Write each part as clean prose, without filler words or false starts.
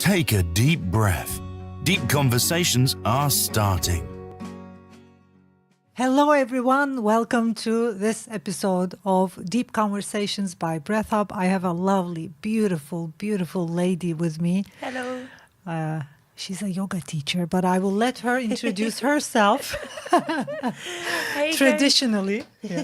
Take a deep breath. Deep conversations are starting. Hello, everyone. Welcome to this episode of Deep Conversations by Breath Hub. I have a lovely, beautiful, beautiful lady with me. Hello. She's a yoga teacher, but I will let her introduce herself Hey, traditionally. Yeah.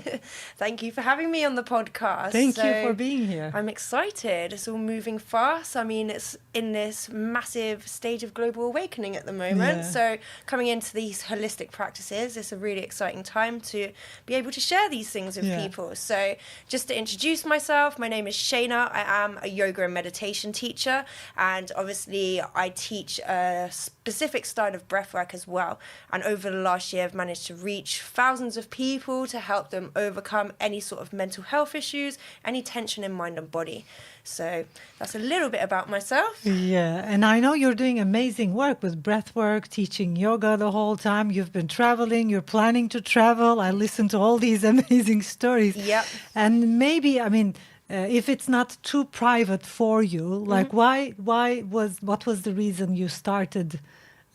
Thank you for having me on the podcast. Thank you for being here. I'm excited. It's all moving fast. I mean, it's in this massive stage of global awakening at the moment. Yeah. So coming into these holistic practices, it's a really exciting time to be able to share these things with people. So just to introduce myself, my name is Shaina. I am a yoga and meditation teacher. And obviously I teach a specific style of breathwork as well. And over the last year, I've managed to reach thousands of people to help them overcome any sort of mental health issues, any tension in mind and body. So that's a little bit about myself. Yeah, and I know you're doing amazing work with breathwork, teaching yoga the whole time. You've been traveling, you're planning to travel. I listened to all these amazing stories. Yep. And maybe, I mean, if it's not too private for you, like what was the reason you started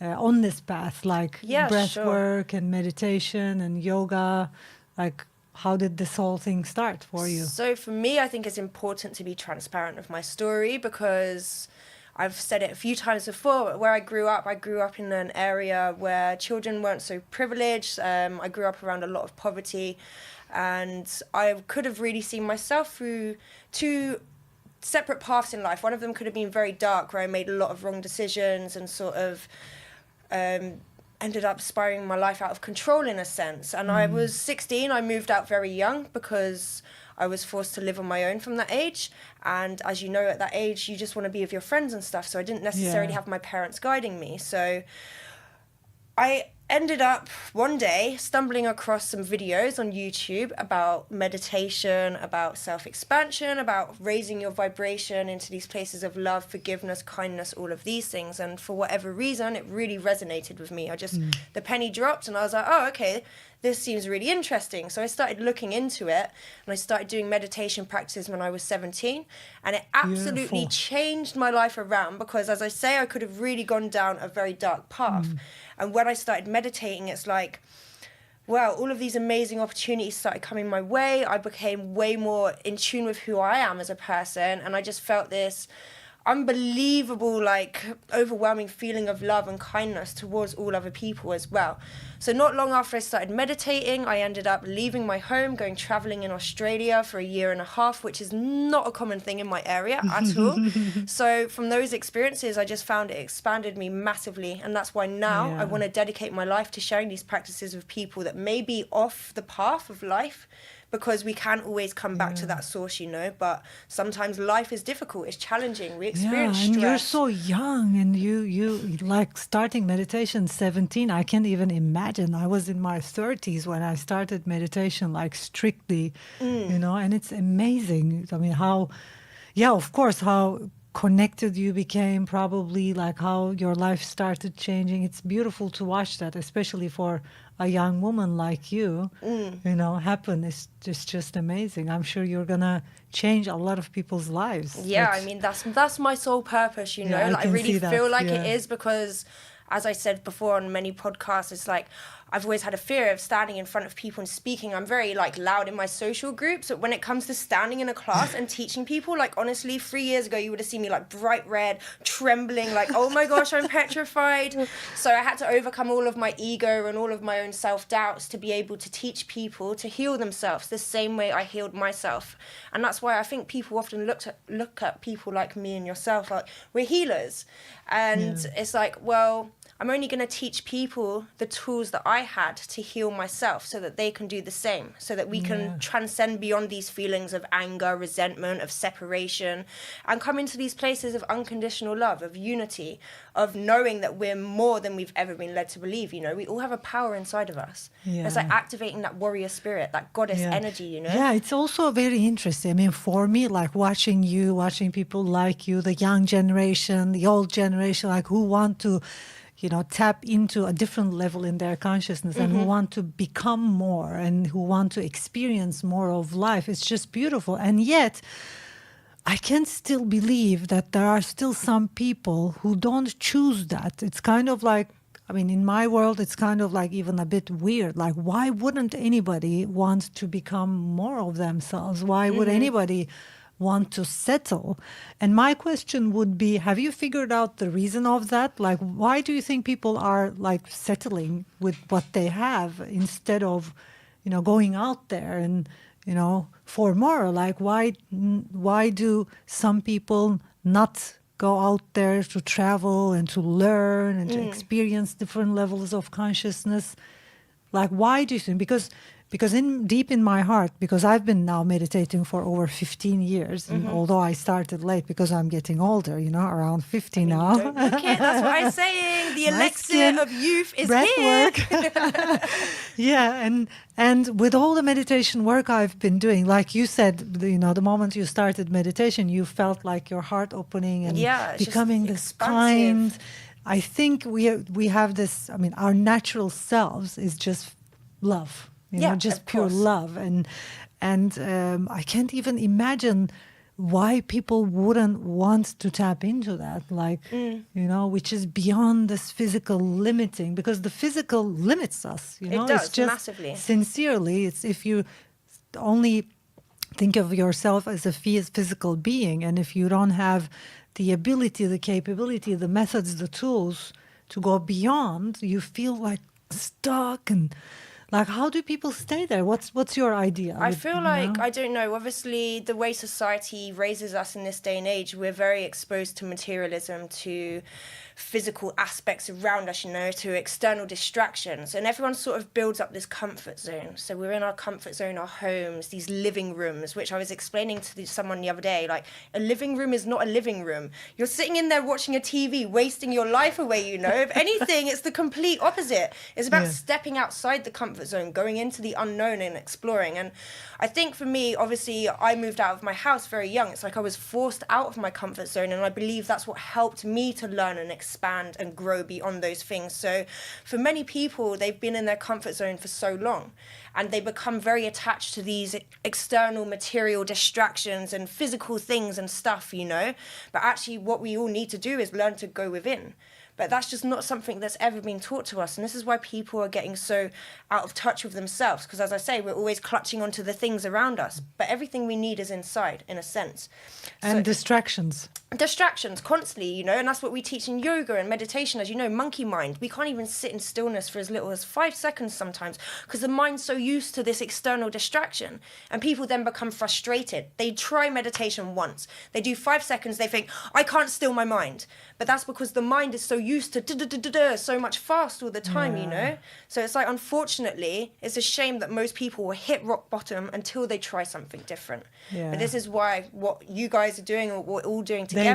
on this path, like breathwork and meditation and yoga? Like, how did this whole thing start for you? So for me, I think it's important to be transparent with my story because I've said it a few times before, but where I grew up in an area where children weren't so privileged. I grew up around a lot of poverty, and I could have really seen myself through two separate paths in life. One of them could have been very dark, where I made a lot of wrong decisions and sort of ended up spiraling my life out of control in a sense. And I was 16, I moved out very young because I was forced to live on my own from that age. And as you know, at that age, you just want to be with your friends and stuff. So I didn't necessarily have my parents guiding me. So I ended up one day stumbling across some videos on YouTube about meditation, about self-expansion, about raising your vibration into these places of love, forgiveness, kindness, all of these things. And for whatever reason, it really resonated with me. The penny dropped and I was like, oh, okay, this seems really interesting. So I started looking into it and I started doing meditation practices when I was 17. And it absolutely changed my life around because, as I say, I could have really gone down a very dark path. And when I started meditating, it's like, well, all of these amazing opportunities started coming my way. I became way more in tune with who I am as a person. And I just felt this unbelievable, like, overwhelming feeling of love and kindness towards all other people as well. So not long after I started meditating, I ended up leaving my home, going traveling in Australia for a year and a half, which is not a common thing in my area at all. So from those experiences, I just found it expanded me massively. And that's why now I want to dedicate my life to sharing these practices with people that may be off the path of life, because we can't always come back to that source, you know, but sometimes life is difficult, it's challenging, we experience and stress. you're so young, and you like starting meditation 17. I can't even imagine. I was in my 30s when I started meditation, like strictly, you know, and it's amazing. I mean, how connected you became, probably, like how your life started changing. It's beautiful to watch that, especially for a young woman like you, you know, happen. It's just amazing. I'm sure you're gonna change a lot of people's lives. Yeah, I mean, that's my sole purpose, you know. I really feel like it is, because as I said before on many podcasts, it's like I've always had a fear of standing in front of people and speaking. I'm very like loud in my social groups, but when it comes to standing in a class and teaching people, like honestly, 3 years ago, you would have seen me like bright red, trembling, like, oh my gosh, I'm petrified. So I had to overcome all of my ego and all of my own self-doubts to be able to teach people to heal themselves the same way I healed myself. And that's why I think people often look at people like me and yourself like we're healers. And it's like, well, I'm only going to teach people the tools that I had to heal myself so that they can do the same, so that we can transcend beyond these feelings of anger, resentment, of separation, and come into these places of unconditional love, of unity, of knowing that we're more than we've ever been led to believe. You know, we all have a power inside of us. It's like activating that warrior spirit, that goddess energy, you know? Yeah, it's also very interesting. I mean, for me, like watching people like you, the young generation, the old generation, like who want to, you know, tap into a different level in their consciousness and who want to become more and who want to experience more of life. It's just beautiful. And yet, I can still believe that there are still some people who don't choose that. It's kind of like, I mean, in my world, it's kind of like even a bit weird. Like, why wouldn't anybody want to become more of themselves? Why would anybody want to settle? And my question would be, have you figured out the reason of that? Like, why do you think people are like settling with what they have instead of, going out there and, for more? Like, why do some people not go out there to travel and to learn and to experience different levels of consciousness? Like, why do you think? Because deep in my heart, because I've been now meditating for over 15 years, and although I started late because I'm getting older, around 50 now. Don't look it. That's what I'm saying. The elixir of youth is breath here. work. Yeah, and with all the meditation work I've been doing, like you said, the moment you started meditation, you felt like your heart opening and becoming this kind. I think we have this. I mean, our natural selves is just love. Just pure love, and I can't even imagine why people wouldn't want to tap into that, like which is beyond this physical limiting, because the physical limits us. It does, it's just massively. Sincerely, it's if you only think of yourself as a physical being, and if you don't have the ability, the capability, the methods, the tools to go beyond, you feel like stuck and. Like, how do people stay there? What's your idea? I feel like, I don't know, obviously the way society raises us in this day and age, we're very exposed to materialism, to physical aspects around us, to external distractions. And everyone sort of builds up this comfort zone. So we're in our comfort zone, our homes, these living rooms, which I was explaining to someone the other day. Like, a living room is not a living room. You're sitting in there watching a TV, wasting your life away, If anything, it's the complete opposite. It's about stepping outside the comfort zone, going into the unknown and exploring. And I think for me, obviously, I moved out of my house very young. It's like I was forced out of my comfort zone, and I believe that's what helped me to learn and expand and grow beyond those things. So for many people, they've been in their comfort zone for so long, and they become very attached to these external material distractions and physical things and stuff, But actually what we all need to do is learn to go within. But that's just not something that's ever been taught to us. And this is why people are getting so out of touch with themselves. Because as I say, we're always clutching onto the things around us. But everything we need is inside, in a sense. And distractions. Distractions constantly, and that's what we teach in yoga and meditation. As you know, monkey mind. We can't even sit in stillness for as little as 5 seconds sometimes, because the mind's so used to this external distraction. And people then become frustrated. They try meditation once. They do 5 seconds. They think, I can't still my mind. But that's because the mind is so used to so much fast all the time, So it's like, unfortunately, it's a shame that most people will hit rock bottom until they try something different. Yeah. But this is why what you guys are doing, or what we're all doing together,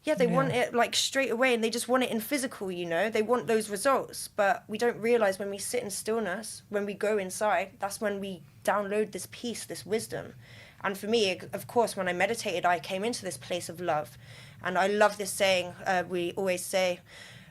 they want it like straight away, and they just want it in physical, They want those results. But we don't realize when we sit in stillness, when we go inside, that's when we download this peace, this wisdom. And for me, of course, when I meditated, I came into this place of love. And I love this saying, we always say,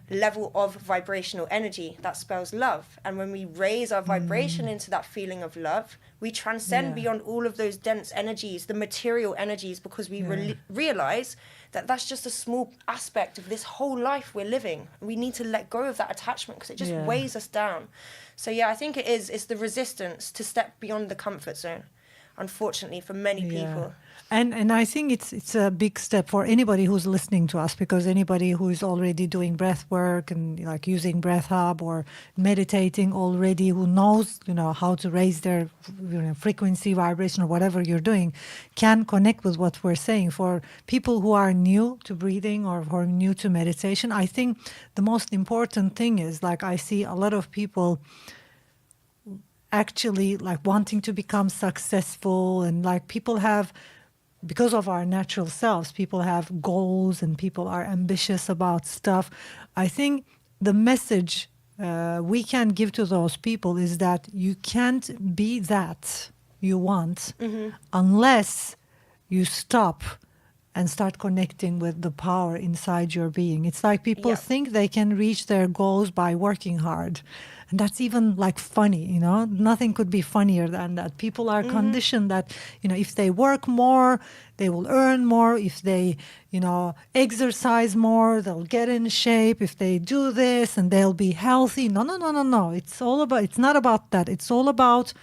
level of vibrational energy, that spells love. And when we raise our vibration into that feeling of love, we transcend beyond all of those dense energies, the material energies, because we realize that that's just a small aspect of this whole life we're living. We need to let go of that attachment, because it just weighs us down. So I think it's the resistance to step beyond the comfort zone, unfortunately, for many people. And I think it's a big step for anybody who's listening to us, because anybody who is already doing breath work and like using Breath Hub or meditating already, who knows how to raise their frequency, vibration, or whatever you're doing, can connect with what we're saying. For people who are new to breathing or who are new to meditation, I think the most important thing is, like, I see a lot of people actually like wanting to become successful, and like people have, because of our natural selves, people have goals and people are ambitious about stuff. I think the message we can give to those people is that you can't be that you want unless you stop and start connecting with the power inside your being. It's like people think they can reach their goals by working hard. And that's even like funny, you know, nothing could be funnier than that. People are conditioned that, you know, if they work more, they will earn more. If they, you know, exercise more, they'll get in shape. If they do this, and they'll be healthy. No. It's not about that. It's all about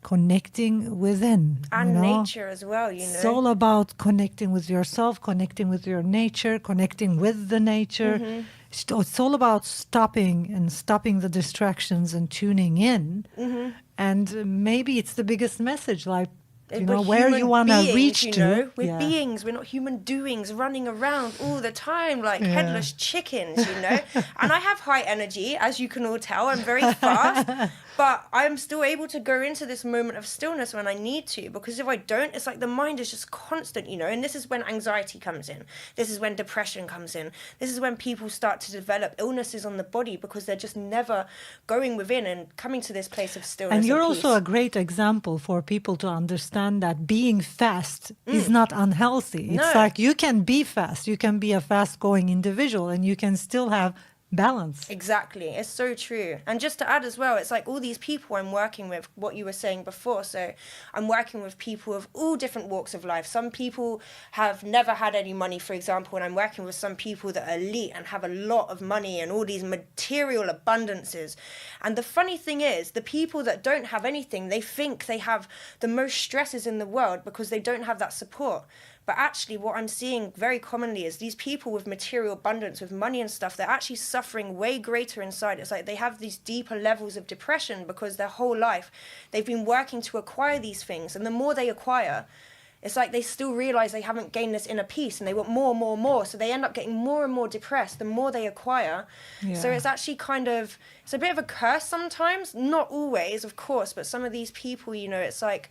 connecting within. And you know? nature as well, you know. It's all about connecting with yourself, connecting with your nature, connecting with the nature. It's all about stopping the distractions and tuning in. And maybe it's the biggest message, like, you know, where you want to reach you to. know? We're beings, we're not human doings running around all the time like headless chickens, you know. And I have high energy, as you can all tell. I'm very fast, but I'm still able to go into this moment of stillness when I need to, because if I don't, it's like the mind is just constant, you know. And this is when anxiety comes in. This is when depression comes in. This is when people start to develop illnesses on the body, because they're just never going within and coming to this place of stillness. And you're and also peace. a great example for people to understand that being fast is not unhealthy. It's like you can be fast. You can be a fast-going individual, and you can still have balance. Exactly. It's so true. And just to add as well, it's like all these people I'm working with, what you were saying before. So I'm working with people of all different walks of life. Some people have never had any money, for example, and I'm working with some people that are elite and have a lot of money and all these material abundances. And the funny thing is, the people that don't have anything, they think they have the most stresses in the world because they don't have that support. But actually what I'm seeing very commonly is these people with material abundance, with money and stuff, they're actually suffering way greater inside. It's like they have these deeper levels of depression because their whole life they've been working to acquire these things. And the more they acquire, it's like they still realize they haven't gained this inner peace and they want more. So they end up getting more and more depressed the more they acquire. So it's actually it's a bit of a curse sometimes. Not always, of course, but some of these people, you know, it's like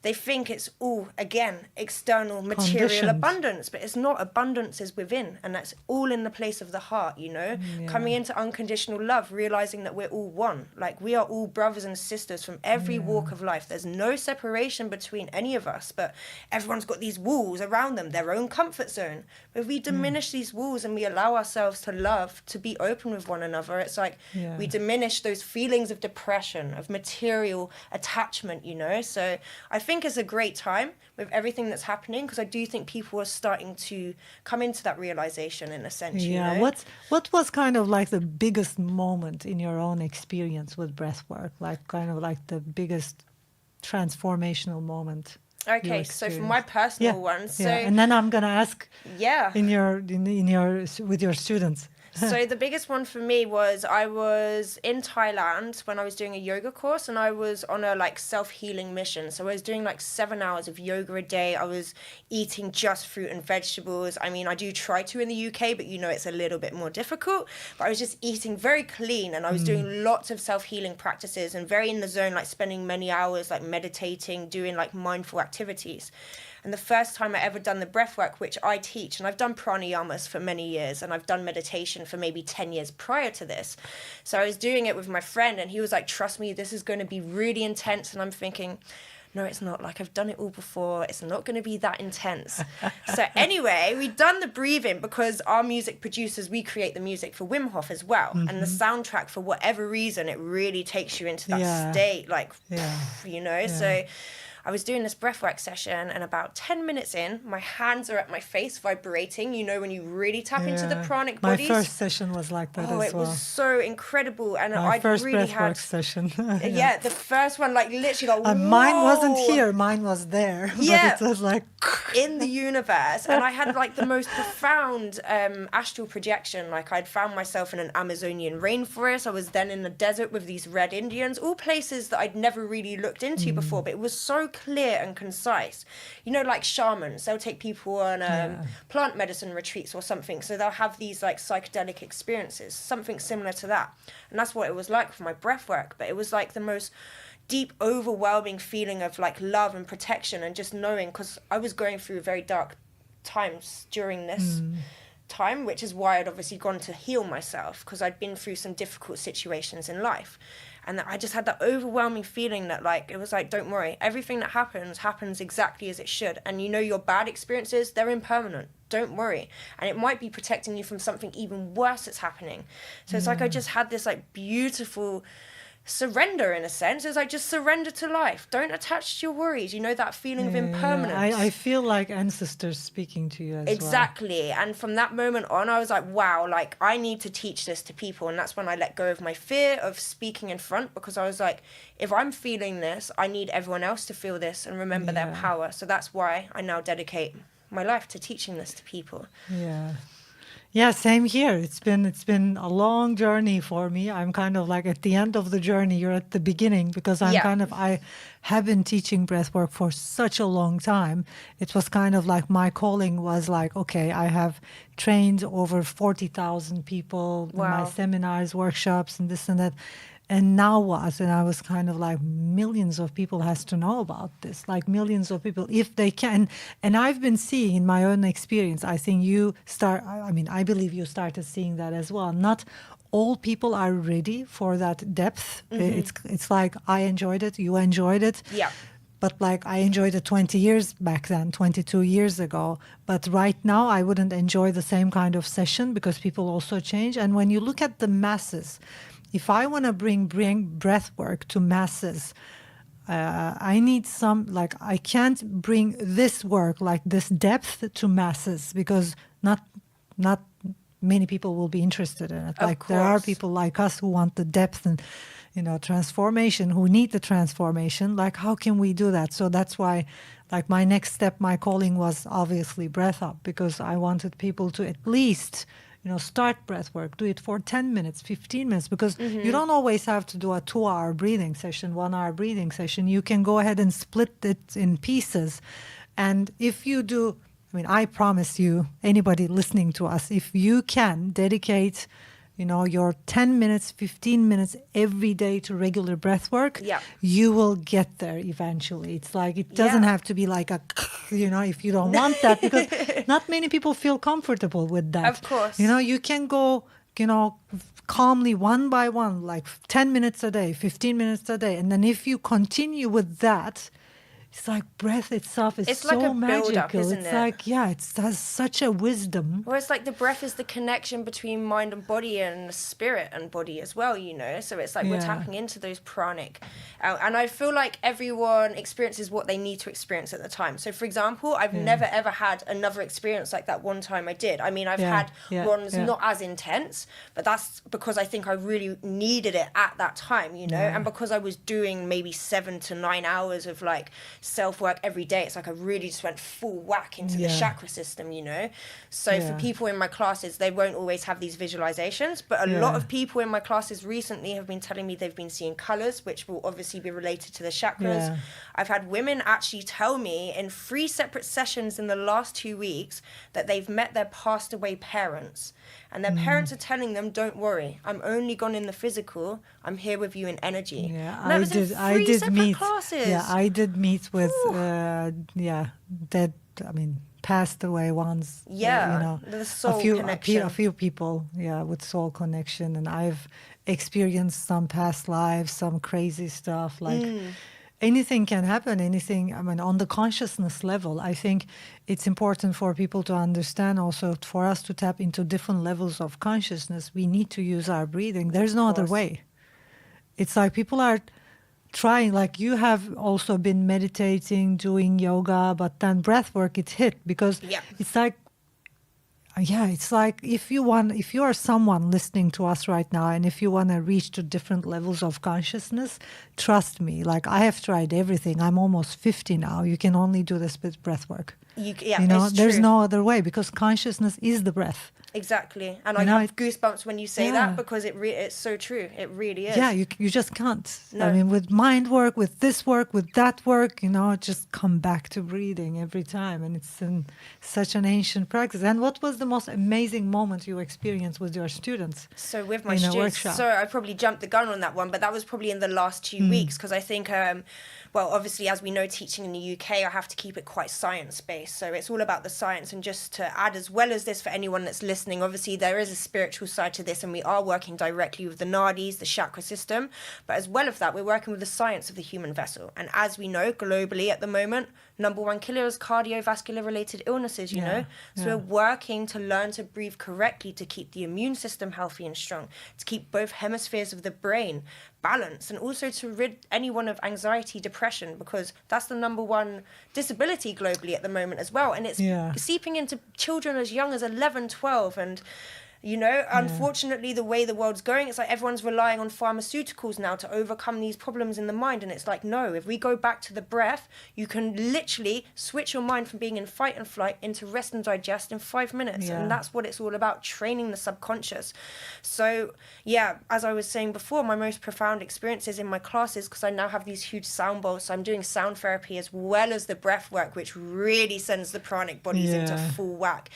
they think it's all, again, external material abundance, but it's not. Abundance is within, and that's all in the place of the heart, you know. Coming into unconditional love, realizing that we're all one. Like, we are all brothers and sisters from every walk of life. There's no separation between any of us, but everyone's got these walls around them, their own comfort zone. But if we diminish these walls and we allow ourselves to love, to be open with one another, it's like we diminish those feelings of depression, of material attachment, you know. So I think it's a great time with everything that's happening, because I do think people are starting to come into that realization in a sense. You know? What was kind of like the biggest moment in your own experience with breathwork? Like kind of like the biggest transformational moment? Okay, so for my personal one, so and then I'm gonna ask in your with your students. So the biggest one for me was I was in Thailand when I was doing a yoga course, and I was on a like self-healing mission. So I was doing like 7 hours of yoga a day. I was eating just fruit and vegetables. I mean, I do try to in the UK, but you know, it's a little bit more difficult. But I was just eating very clean, and I was doing lots of self-healing practices and very in the zone, like spending many hours like meditating, doing like mindful activities. And the first time I ever done the breath work, which I teach, and I've done pranayamas for many years, and I've done meditation for maybe 10 years prior to this. So I was doing it with my friend, and he was like, trust me, this is going to be really intense. And I'm thinking, no, it's not. Like, I've done it all before. It's not going to be that intense. So anyway, we'd done the breathing because our music producers, we create the music for Wim Hof as well. And the soundtrack, for whatever reason, it really takes you into that state, like, you know, so I was doing this breathwork session, and about 10 minutes in, my hands are at my face vibrating. You know, when you really tap into the pranic bodies. My first session was like that as well. It was so incredible. And my first really breathwork session. The first one, like literally like, mine wasn't here, mine was there. Yeah. But it was like in the universe. And I had like the most profound astral projection. Like, I'd found myself in an Amazonian rainforest. I was then in the desert with these Red Indians, all places that I'd never really looked into before, but it was so clear and concise. You know, like shamans, they'll take people on plant medicine retreats or something, so they'll have these like psychedelic experiences, something similar to that. And that's what it was like for my breath work. But it was like the most deep, overwhelming feeling of like love and protection, and just knowing, because I was going through very dark times during this time, which is why I'd obviously gone to heal myself, because I'd been through some difficult situations in life. And I just had that overwhelming feeling that, like, it was like, don't worry, everything that happens exactly as it should. And you know, your bad experiences, they're impermanent. Don't worry. And it might be protecting you from something even worse that's happening. So it's like I just had this like beautiful surrender, in a sense. It's like, just surrender to life. Don't attach to your worries. You know, that feeling of impermanence. I feel like ancestors speaking to you as exactly. well. And from that moment on, I was like, wow, like, I need to teach this to people. And that's when I let go of my fear of speaking in front, because I was like, if I'm feeling this, I need everyone else to feel this and remember their power. So that's why I now dedicate my life to teaching this to people. Yeah, same here. It's been a long journey for me. I'm kind of like at the end of the journey. You're at the beginning, because I have been teaching breathwork for such a long time. It was kind of like my calling was like, okay, I have trained over 40,000 people in my seminars, workshops, and this and that. And now what? And I was kind of like, millions of people has to know about this, like millions of people, if they can. And I've been seeing in my own experience, I think I believe you started seeing that as well. Not all people are ready for that depth. It's like, I enjoyed it, you enjoyed it. Yeah. But like, I enjoyed it 20 years back then, 22 years ago. But right now, I wouldn't enjoy the same kind of session, because people also change. And when you look at the masses, if I want to bring breath work to masses, I need I can't bring this work, like this depth, to masses, because not many people will be interested in it. Like, there are people like us who want the depth and, transformation, who need the transformation. Like, how can we do that? So that's why, like, my next step, my calling was obviously breath up, because I wanted people to at least start breath work, do it for 10 minutes, 15 minutes, because you don't always have to do a 2-hour breathing session, 1-hour breathing session. You can go ahead and split it in pieces. And if you do, I promise you, anybody listening to us, if you can dedicate, your 10 minutes, 15 minutes every day to regular breath work, you will get there eventually. It's like, it doesn't have to be like a, if you don't want that, because not many people feel comfortable with that. Of course. You can go, calmly one by one, like 10 minutes a day, 15 minutes a day. And then if you continue with that, it's like breath itself is so like a magical. build-up, isn't it's it? like, it has such a wisdom. Well, it's like the breath is the connection between mind and body, and spirit and body as well, So it's like we're tapping into those pranic. And I feel like everyone experiences what they need to experience at the time. So, for example, I've never, ever had another experience like that one time I did. I've had ones not as intense, but that's because I think I really needed it at that time, And because I was doing maybe 7 to 9 hours of, like, self-work every day, it's like I really just went full whack into the chakra system, So for people in my classes, they won't always have these visualizations, but a lot of people in my classes recently have been telling me they've been seeing colors, which will obviously be related to the chakras. I've had women actually tell me in 3 separate sessions in the last 2 weeks that they've met their passed away parents, and their parents are telling them, don't worry, I'm only gone in the physical, I'm here with you in energy. I did meet classes. I did meet with dead, passed away ones. The soul connection. A few people, with soul connection. And I've experienced some past lives, some crazy stuff. Like, anything can happen, on the consciousness level. I think it's important for people to understand also, for us to tap into different levels of consciousness, we need to use our breathing. There's no other way. It's like people are trying, like you have also been meditating, doing yoga, but then breath work, it hit, because it's like, it's like if you are someone listening to us right now, and if you want to reach to different levels of consciousness, trust me, like I have tried everything. I'm almost 50 now. You can only do this with breath work. There's no other way, because consciousness is the breath. Exactly. And I have goosebumps when you say that, because it's so true. It really is. Yeah, you just can't. No. With mind work, with this work, with that work, just come back to breathing every time. And it's such an ancient practice. And what was the most amazing moment you experienced with your students? So with my students, so I probably jumped the gun on that one, but that was probably in the last 2 weeks, because I think well, obviously, as we know, teaching in the UK, I have to keep it quite science-based. So it's all about the science. And just to add, as well as this, for anyone that's listening, obviously there is a spiritual side to this, and we are working directly with the nadis, the chakra system. But as well as that, we're working with the science of the human vessel. And as we know, globally at the moment, number one killer is cardiovascular related illnesses, you know? So we're working to learn to breathe correctly, to keep the immune system healthy and strong, to keep both hemispheres of the brain balanced, and also to rid anyone of anxiety, depression, because that's the number one disability globally at the moment as well. And it's seeping into children as young as 11, 12. And you know, unfortunately, the way the world's going, it's like everyone's relying on pharmaceuticals now to overcome these problems in the mind. And it's like, no, if we go back to the breath, you can literally switch your mind from being in fight and flight into rest and digest in 5 minutes. And that's what it's all about, training the subconscious. So, yeah, as I was saying before, my most profound experiences in my classes, because I now have these huge sound bowls, so I'm doing sound therapy as well as the breath work, which really sends the pranic bodies into full whack.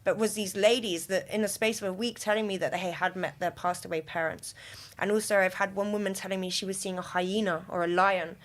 But was these ladies that in the space of a week telling me that they had met their passed away parents. And also I've had one woman telling me she was seeing a hyena or a lion.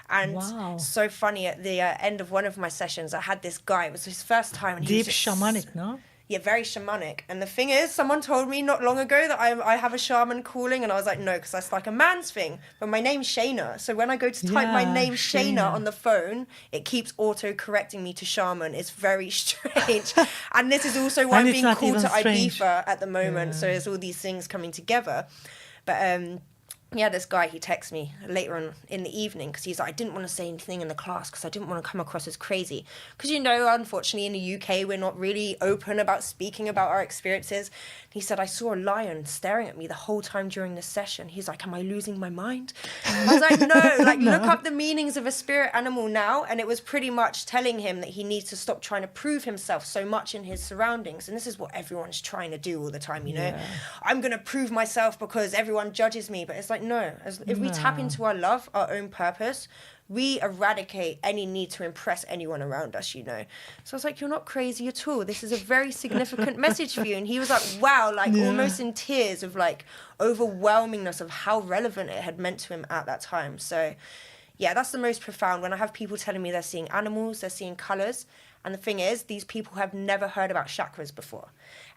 And so funny, at the end of one of my sessions, I had this guy, it was his first time. And Deep shamanic, no? Yeah, very shamanic. And the thing is, someone told me not long ago that I have a shaman calling, and I was like, no, because that's like a man's thing. But my name's Shaina. So when I go to type my name Shaina on the phone, it keeps auto-correcting me to shaman. It's very strange. And this is also why I'm being called to Ibiza at the moment. So there's all these things coming together. But yeah, this guy, he texts me later on in the evening because he's like, I didn't want to say anything in the class because I didn't want to come across as crazy. Because, you know, unfortunately in the UK, we're not really open about speaking about our experiences. He said, I saw a lion staring at me the whole time during the session. He's like, am I losing my mind? I was like, no, like look up the meanings of a spirit animal now. And it was pretty much telling him that he needs to stop trying to prove himself so much in his surroundings. And this is what everyone's trying to do all the time, you know? I'm going to prove myself because everyone judges me. But it's like, no, if we tap into our love, our own purpose, we eradicate any need to impress anyone around us, you know. So I was like, you're not crazy at all. This is a very significant message for you. And he was like, wow, like almost in tears of like overwhelmingness of how relevant it had meant to him at that time. So yeah, that's the most profound. When I have people telling me they're seeing animals, they're seeing colors. And the thing is, these people have never heard about chakras before.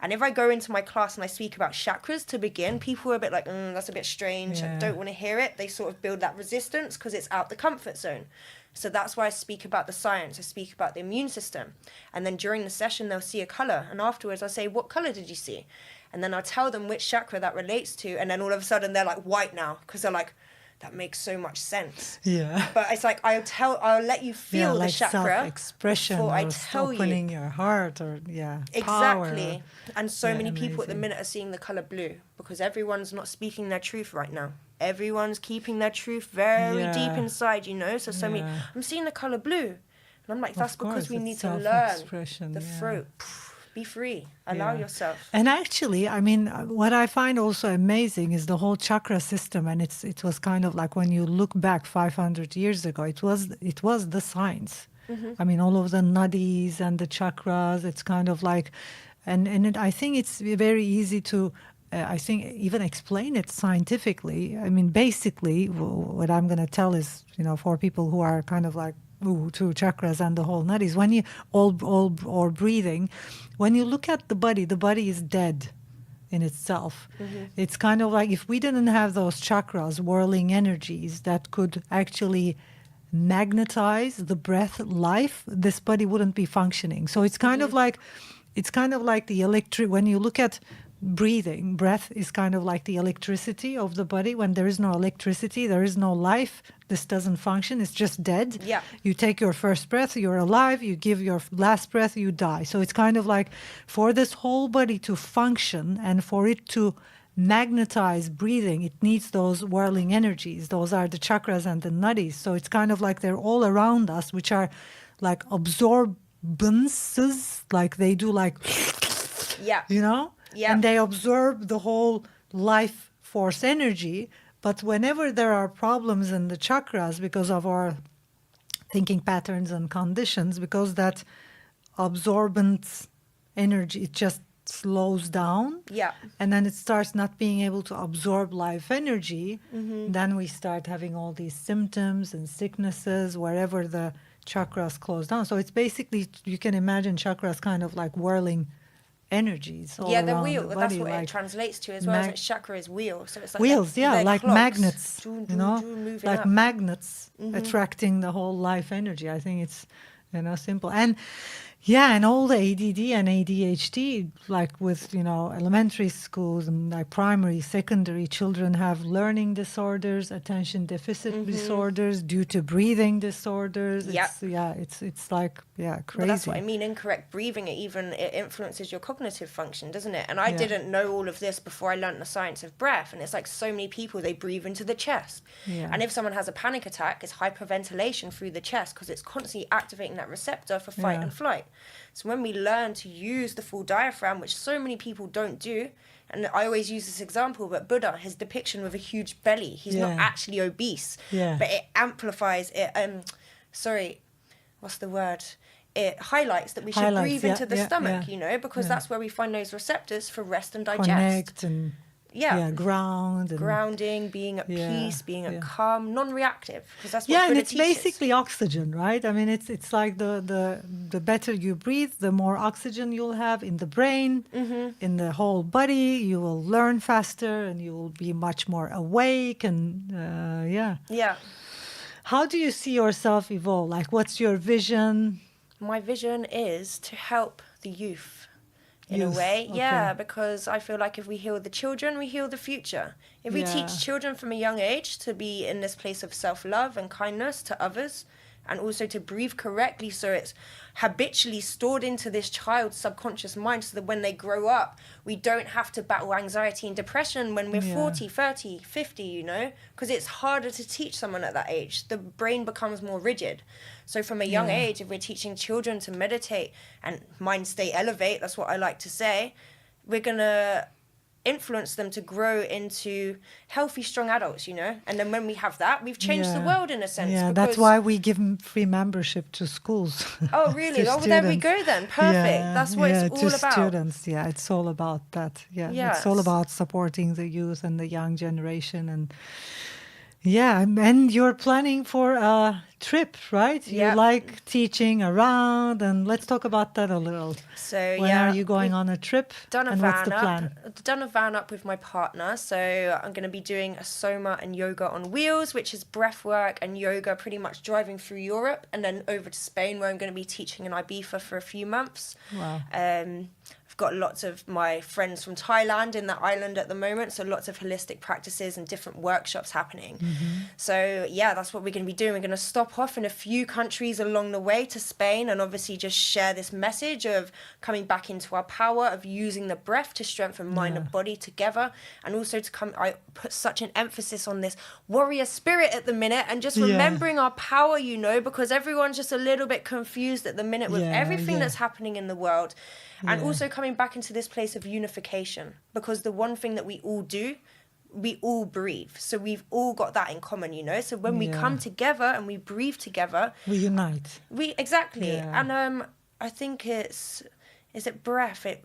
And if I go into my class and I speak about chakras to begin, people are a bit like, that's a bit strange. I don't want to hear it. They sort of build that resistance because it's out the comfort zone. So that's why I speak about the science. I speak about the immune system. And then during the session, they'll see a color. And afterwards, I'll say, what color did you see? And then I'll tell them which chakra that relates to. And then all of a sudden, they're like white now because they're like, that makes so much sense. Yeah. But it's like I'll let you feel like the chakra self-expression before I or tell opening you. Your heart or Exactly. power. And so many people at the minute are seeing the color blue because everyone's not speaking their truth right now. Everyone's keeping their truth very deep inside, you know. So many, I'm seeing the color blue, and I'm like, that's because we need to learn the throat. Be free. Allow yourself. And actually, I mean, what I find also amazing is the whole chakra system. And it was kind of like when you look back 500 years ago, it was the science. I mean, all of the nadis and the chakras. It's kind of like, I think it's very easy to. I think even explain it scientifically. I mean, basically, what I'm going to tell is, you know, for people who are kind of like, to chakras and the whole nadis, when you or breathing, when you look at the body is dead in itself. It's kind of like if we didn't have those chakras, whirling energies that could actually magnetize the breath life, this body wouldn't be functioning. So it's kind of like the when you look at breathing, breath is kind of like the electricity of the body. When there is no electricity, there is no life. This doesn't function. It's just dead. Yeah. You take your first breath, you're alive. You give your last breath, you die. So it's kind of like for this whole body to function and for it to magnetize breathing, it needs those whirling energies. Those are the chakras and the nadis. So it's kind of like they're all around us, which are like absorbances, like they do like, you know? Yeah. And they absorb the whole life force energy. But whenever there are problems in the chakras because of our thinking patterns and conditions, because that absorbent energy, it just slows down. Yeah. And then it starts not being able to absorb life energy. Then we start having all these symptoms and sicknesses wherever the chakras close down. So it's basically, you can imagine chakras kind of like whirling energies all the around wheel. the body, That's what like it translates to as well. Isn't it? Chakra is wheel. So it's like wheels, they're like clocks. magnets, you know, Moving like up. magnets attracting the whole life energy. I think it's, simple. And yeah, and all the ADD and ADHD, like with, elementary schools and like primary, secondary, children have learning disorders, attention deficit disorders due to breathing disorders. Yep. It's like, crazy. But that's what I mean. Incorrect breathing, it influences your cognitive function, doesn't it? And I didn't know all of this before I learned the science of breath. And it's like so many people, they breathe into the chest. Yeah. And if someone has a panic attack, it's hyperventilation through the chest because it's constantly activating that receptor for fight and flight. So when we learn to use the full diaphragm, which so many people don't do, and I always use this example, but Buddha, his depiction with a huge belly, he's not actually obese, but it amplifies it. What's the word? It highlights that we should breathe into the stomach, because that's where we find those receptors for rest and digest. Connect and ground. And grounding, being at peace, being at calm, non-reactive, because that's what and Buddha it's teaches. basically oxygen, right? I mean, it's like the better you breathe, the more oxygen you'll have in the brain, in the whole body. You will learn faster, and you will be much more awake. And how do you see yourself evolve? Like, what's your vision? My vision is to help the youth. In a way, because I feel like if we heal the children, we heal the future. If we teach children from a young age to be in this place of self-love and kindness to others, and also to breathe correctly so it's habitually stored into this child's subconscious mind so that when they grow up, we don't have to battle anxiety and depression when we're 40, 30, 50, because it's harder to teach someone at that age. The brain becomes more rigid. So from a young age, if we're teaching children to meditate and mind state elevate, that's what I like to say, we're going to influence them to grow into healthy, strong adults, And then when we have that, we've changed the world in a sense. Yeah, that's why we give them free membership to schools. Oh, really? Oh, well, there we go then. Perfect. That's what it's all about. Students. Yeah, it's all about that. Yeah, it's all about supporting the youth and the young generation. And you're planning for a trip, right? You like teaching around, and let's talk about that a little. So when are you going on a trip? What's the plan? Done a van up with my partner. So I'm going to be doing a soma and yoga on wheels, which is breath work and yoga, pretty much driving through Europe, and then over to Spain, where I'm going to be teaching in Ibiza for a few months. Wow. I've got lots of my friends from Thailand in that island at the moment, so lots of holistic practices and different workshops happening. So that's what we're going to be doing. We're going to stop off in a few countries along the way to Spain, and obviously just share this message of coming back into our power, of using the breath to strengthen mind and body together, and also I put such an emphasis on this warrior spirit at the minute, and just remembering our power, because everyone's just a little bit confused at the minute with everything that's happening in the world. And also coming back into this place of unification, because the one thing that we all do, we all breathe. So we've all got that in common, So when we come together and we breathe together, we unite. Exactly. And I think is it breath? It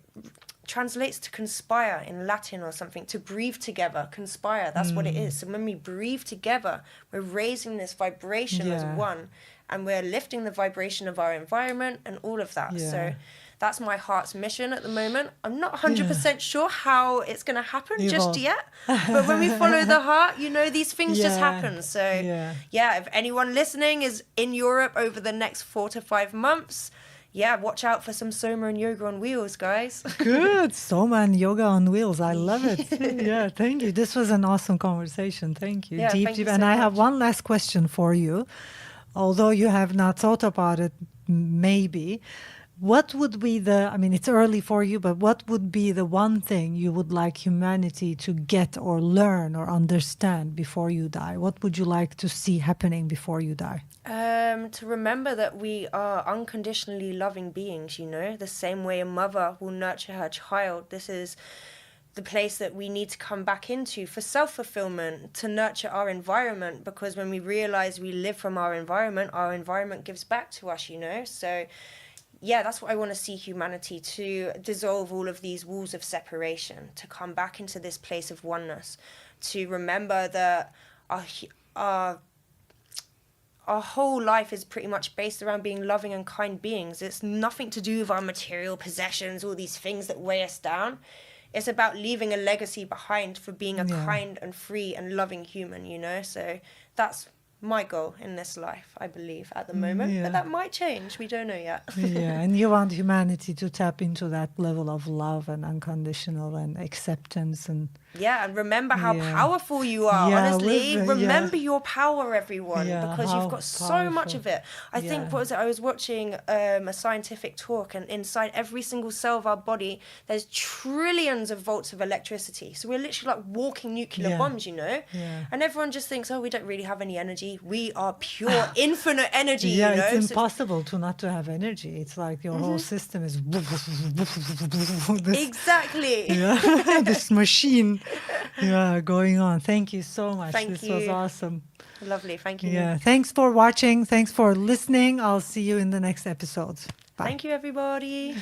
translates to conspire in Latin or something, to breathe together, conspire. That's what it is. So when we breathe together, we're raising this vibration as one, and we're lifting the vibration of our environment and all of that. So that's my heart's mission at the moment. I'm not 100% sure how it's going to happen just yet. But when we follow the heart, these things just happen. So, if anyone listening is in Europe over the next 4 to 5 months, watch out for some soma and yoga on wheels, guys. Good. Soma and yoga on wheels. I love it. Thank you. This was an awesome conversation. Thank you. Deep. And I have one last question for you. Although you have not thought about it, maybe. What would be it's early for you, but what would be the one thing you would like humanity to get or learn or understand before you die? What would you like to see happening before you die? To remember that we are unconditionally loving beings, the same way a mother will nurture her child. This is the place that we need to come back into for self-fulfillment, to nurture our environment, because when we realize we live from our environment gives back to us, So yeah, that's what I want to see humanity, to dissolve all of these walls of separation, to come back into this place of oneness, to remember that our whole life is pretty much based around being loving and kind beings. It's nothing to do with our material possessions, all these things that weigh us down. It's about leaving a legacy behind for being a kind and free and loving human, you know? So that's my goal in this life, I believe, at the moment. But that might change. We don't know yet. And you want humanity to tap into that level of love and unconditional and acceptance and and remember how powerful you are. Honestly, remember your power, everyone, because you've got so much of it. I think, what was it? I was watching a scientific talk, and inside every single cell of our body, there's trillions of volts of electricity. So we're literally like walking nuclear bombs, you know? And everyone just thinks, oh, we don't really have any energy. We are pure, infinite energy, you know? It's impossible to not to have energy. It's like your whole system is exactly. This machine going on. Thank you so much. This was awesome. Lovely. Thank you. Thanks for watching. Thanks for listening. I'll see you in the next episode. Bye. Thank you, everybody.